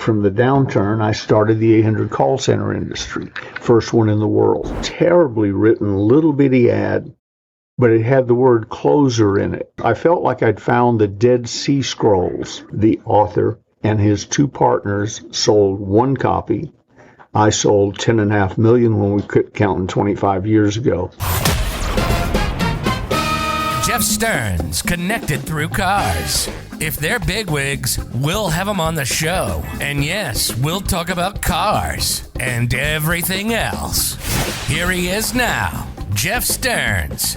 from the downturn, I started the 800 call center industry. First one in the world. Terribly written, little bitty ad, but it had the word closer in it. I felt like I'd found the Dead Sea Scrolls. The author and his two partners sold one copy. I sold 10.5 million when we quit counting 25 years ago. Jeff Stearns, connected through cars. If they're bigwigs, we'll have them on the show. And yes, we'll talk about cars and everything else. Here he is now, Jeff Stearns.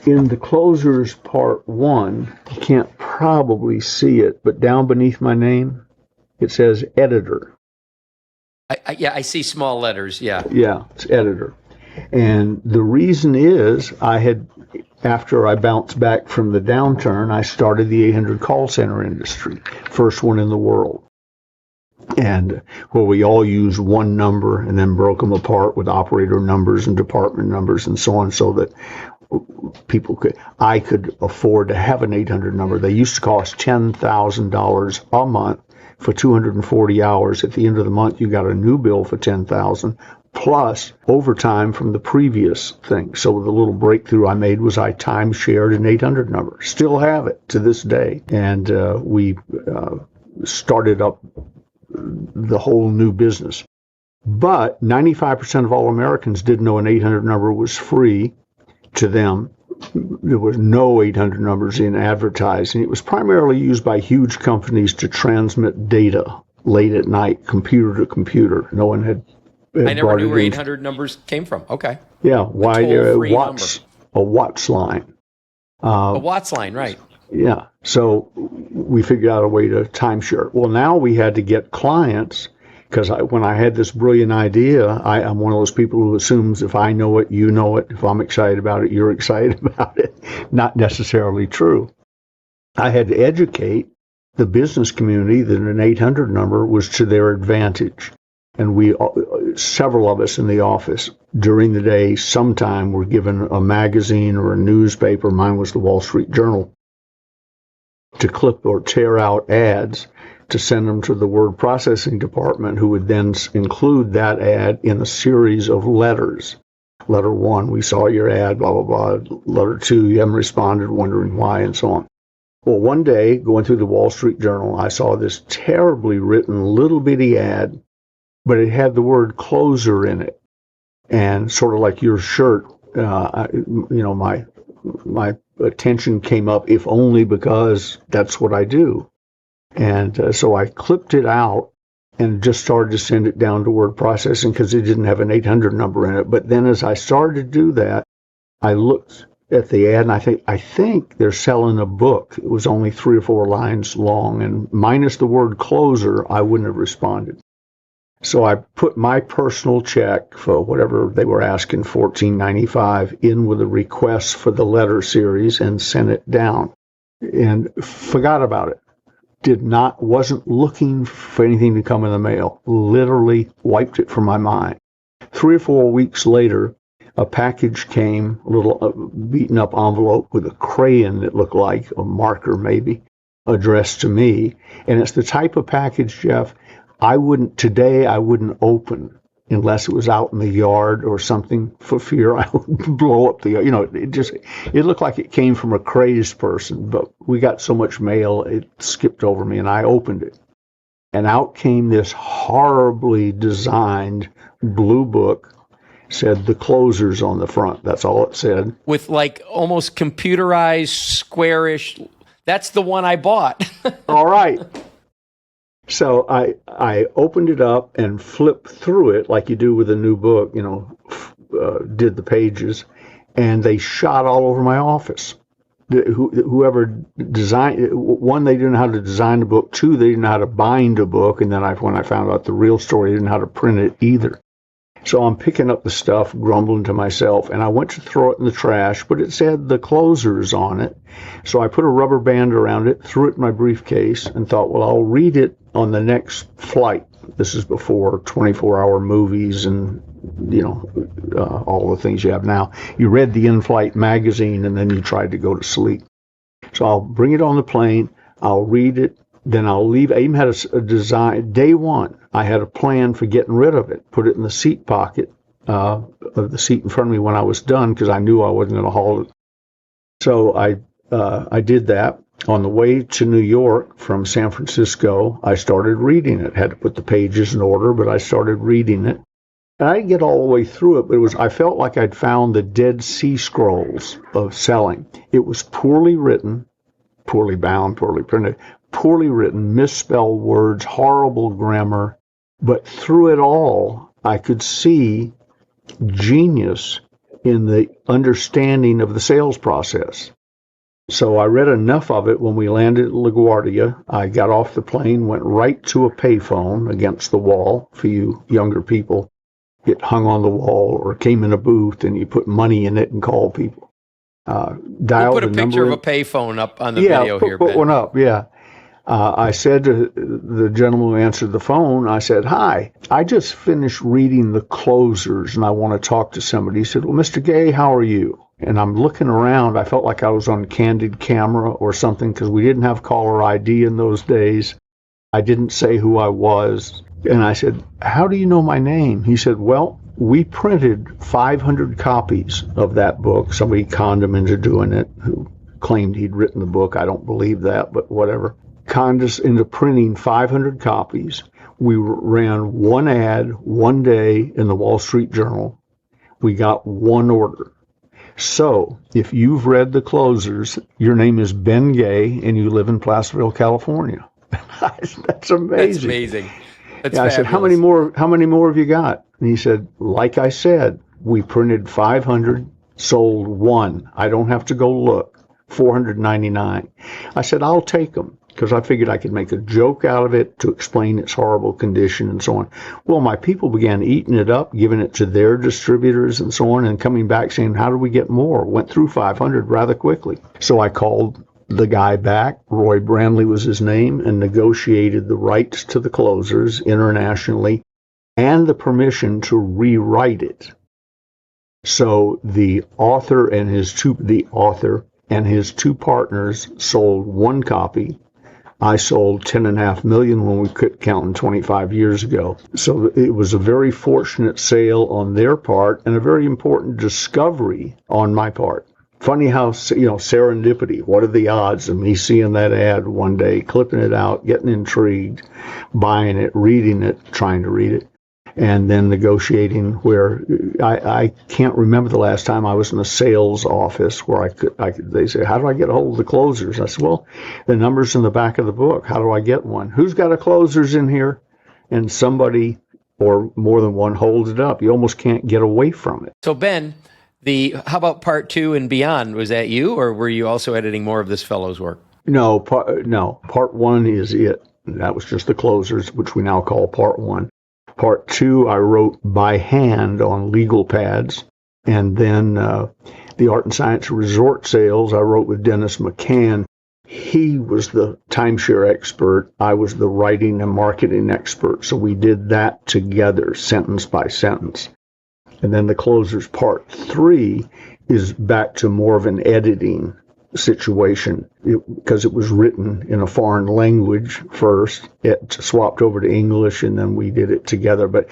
In the closers part 1, you can't probably see it, but down beneath my name, it says editor. I see small letters, yeah. Yeah, it's editor. And the reason is after I bounced back from the downturn, I started the 800 call center industry, first one in the world. And where we all used one number and then broke them apart with operator numbers and department numbers and so on, so that I could afford to have an 800 number. They used to cost $10,000 a month for 240 hours. At the end of the month, you got a new bill for $10,000 plus overtime from the previous thing. So the little breakthrough I made was I time shared an 800 number. Still have it to this day. And we started up the whole new business. But 95% of all Americans didn't know an 800 number was free to them. There was no 800 numbers in advertising. It was primarily used by huge companies to transmit data late at night, computer to computer. No one had I never knew where 800 numbers came from. Okay. Yeah, why Watts, a Watts line. A Watts line, right. Yeah, so we figured out a way to timeshare. Well, now we had to get clients, because when I had this brilliant idea, I'm one of those people who assumes if I know it, you know it. If I'm excited about it, you're excited about it. Not necessarily true. I had to educate the business community that an 800 number was to their advantage. And several of us in the office during the day, sometime were given a magazine or a newspaper. Mine was the Wall Street Journal, to clip or tear out ads to send them to the word processing department, who would then include that ad in a series of letters. Letter 1, we saw your ad, blah, blah, blah. Letter 2, you haven't responded, wondering why, and so on. Well, one day, going through the Wall Street Journal, I saw this terribly written little bitty ad, but it had the word closer in it. And sort of like your shirt, my attention came up, if only because that's what I do. And so I clipped it out and just started to send it down to word processing because it didn't have an 800 number in it. But then as I started to do that, I looked at the ad, and I think they're selling a book. It was only 3 or 4 lines long, and minus the word closer, I wouldn't have responded. So I put my personal check for whatever they were asking, $14.95, in with a request for the letter series and sent it down, and forgot about it. Wasn't looking for anything to come in the mail. Literally wiped it from my mind. 3 or 4 weeks later, a package came, a little beaten up envelope with a crayon that looked like a marker maybe, addressed to me. And it's the type of package, Jeff, I wouldn't open unless it was out in the yard or something, for fear I would blow up the yard. It looked like it came from a crazed person, but we got so much mail, it skipped over me, and I opened it. And out came this horribly designed blue book, said the closers on the front. That's all it said. With like almost computerized, squarish. That's the one I bought. All right. So I opened it up and flipped through it like you do with a new book, did the pages, and they shot all over my office. Whoever designed, 1, they didn't know how to design a book. 2, they didn't know how to bind a book. And then when I found out the real story, they didn't know how to print it either. So I'm picking up the stuff, grumbling to myself, and I went to throw it in the trash, but it said the closers on it. So I put a rubber band around it, threw it in my briefcase, and thought, well, I'll read it on the next flight. This is before 24-hour movies and, all the things you have now. You read the in-flight magazine, and then you tried to go to sleep. So I'll bring it on the plane, I'll read it, then I'll leave. I even had a design. Day one, I had a plan for getting rid of it, put it in the seat pocket of the seat in front of me when I was done, because I knew I wasn't going to haul it. So I did that. On the way to New York from San Francisco, I started reading it. Had to put the pages in order, but I started reading it. And I didn't get all the way through it, but I felt like I'd found the Dead Sea Scrolls of selling. It was poorly written, poorly bound, poorly printed, poorly written, misspelled words, horrible grammar. But through it all, I could see genius in the understanding of the sales process. So I read enough of it when we landed at LaGuardia. I got off the plane, went right to a payphone against the wall. For you younger people, it hung on the wall or came in a booth and you put money in it and call people. We'll put a picture of a payphone up on the video here, Ben. Put one up, yeah. I said to the gentleman who answered the phone, I said, "Hi, I just finished reading the closers and I want to talk to somebody." He said, "Well, Mr. Gay, how are you?" And I'm looking around. I felt like I was on candid camera or something, because we didn't have caller ID in those days. I didn't say who I was. And I said, "How do you know my name?" He said, "Well, we printed 500 copies of that book." Somebody conned him into doing it, who claimed he'd written the book. I don't believe that, but whatever. Conned us into printing 500 copies. We ran one ad one day in the Wall Street Journal. We got one order. So, if you've read the closers, your name is Ben Gay and you live in Placerville, California. That's amazing. That's amazing. That's I said, how many more have you got? And he said, like I said, we printed 500, sold one. I don't have to go look. 499. I said, I'll take them, because I figured I could make a joke out of it to explain its horrible condition and so on. Well, my people began eating it up, giving it to their distributors and so on, and coming back saying, how do we get more? Went through 500 rather quickly. So I called the guy back, Roy Brandley was his name, and negotiated the rights to the closers internationally and the permission to rewrite it. So the author and his two partners sold one copy. I sold 10.5 million when we quit counting 25 years ago. So it was a very fortunate sale on their part and a very important discovery on my part. Funny how, serendipity. What are the odds of me seeing that ad one day, clipping it out, getting intrigued, buying it, reading it, trying to read it, and then negotiating where I can't remember the last time I was in a sales office where they say, how do I get a hold of the closers? I said, well, the number's in the back of the book. How do I get one? Who's got a closers in here? And somebody or more than one holds it up. You almost can't get away from it. So Ben, how about part 2 and beyond? Was that you, or were you also editing more of this fellow's work? No, part 1 is it. That was just the closers, which we now call part 1. Part 2, I wrote by hand on legal pads. And then the Art and Science Resort Sales, I wrote with Dennis McCann. He was the timeshare expert. I was the writing and marketing expert. So we did that together, sentence by sentence. And then the closers part 3 is back to more of an editing situation, because it was written in a foreign language first. It swapped over to English, and then we did it together. But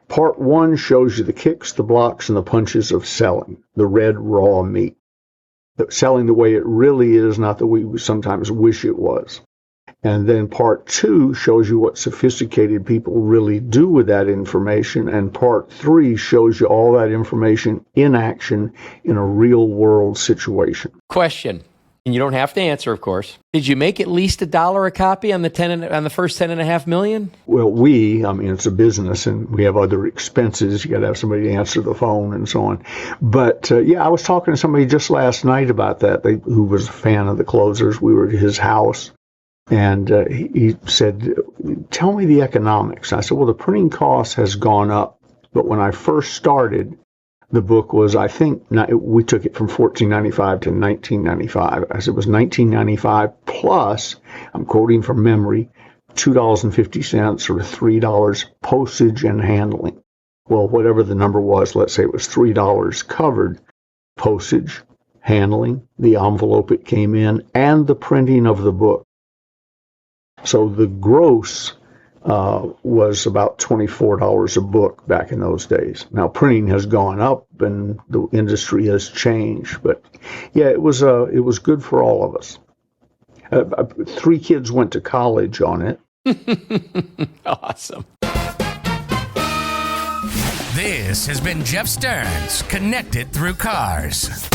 part 1 shows you the kicks, the blocks, and the punches of selling, the red raw meat. Selling the way it really is, not the way we sometimes wish it was. And then part 2 shows you what sophisticated people really do with that information. And part 3 shows you all that information in action in a real world situation. Question, and you don't have to answer, of course. Did you make at least $1 a copy on the first 10.5 million? Well, it's a business and we have other expenses. You got to have somebody to answer the phone and so on. But I was talking to somebody just last night about that, who was a fan of the closers. We were at his house. And he said, tell me the economics. I said, well, the printing cost has gone up. But when I first started, the book was, I think, we took it from $14.95 to $19.95. I said it was $19.95 plus, I'm quoting from memory, $2.50 or $3 postage and handling. Well, whatever the number was, let's say it was $3 covered postage handling, the envelope it came in, and the printing of the book. So the gross was about $24 a book back in those days. Now printing has gone up and the industry has changed, but yeah, it was good for all of us. 3 kids went to college on it. Awesome. This has been Jeff Stearns, Connected Through Cars.